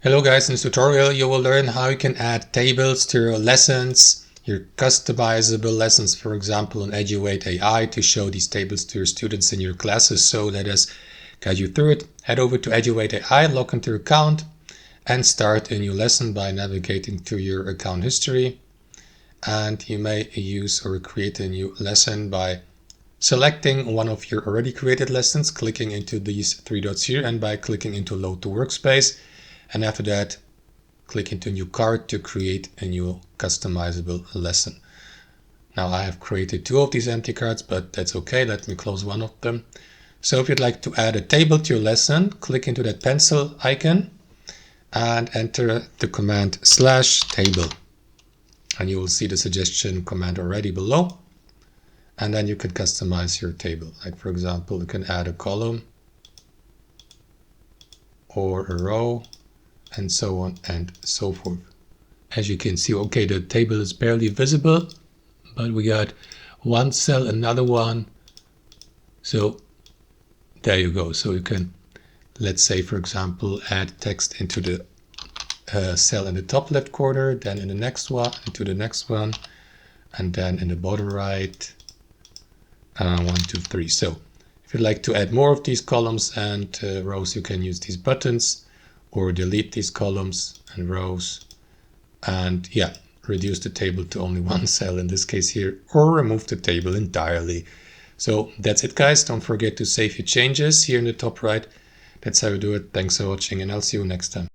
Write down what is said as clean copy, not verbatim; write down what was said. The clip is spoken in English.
Hello guys, in this tutorial you will learn how you can add tables to your lessons, your customizable lessons, for example on Eduaide AI, to show these tables to your students in your classes. So let us guide you through it. Head over to Eduaide AI, log into your account and start a new lesson by navigating to your account history. And you may use or create a new lesson by selecting one of your already created lessons, clicking into these three dots here, and by clicking into load to workspace. And after that, click into new card to create a new customizable lesson. Now I have created two of these empty cards, but that's okay. Let me close one of them. So if you'd like to add a table to your lesson, click into that pencil icon and enter the command /table. And you will see the suggestion command already below. And then you can customize your table. Like for example, you can add a column or a row, and so on and so forth. As you can see, okay, the table is barely visible, but we got one cell, another one. So there you go. So you can, let's say, for example, add text into the cell in the top left corner, then in the next one, into the next one, and then in the bottom right, 1, 2, 3. So if you'd like to add more of these columns and rows, you can use these buttons, or delete these columns and rows, and reduce the table to only one cell in this case here, or remove the table entirely. So that's it guys. Don't forget to save your changes here in the top right. That's how you do it. Thanks for watching, and I'll see you next time.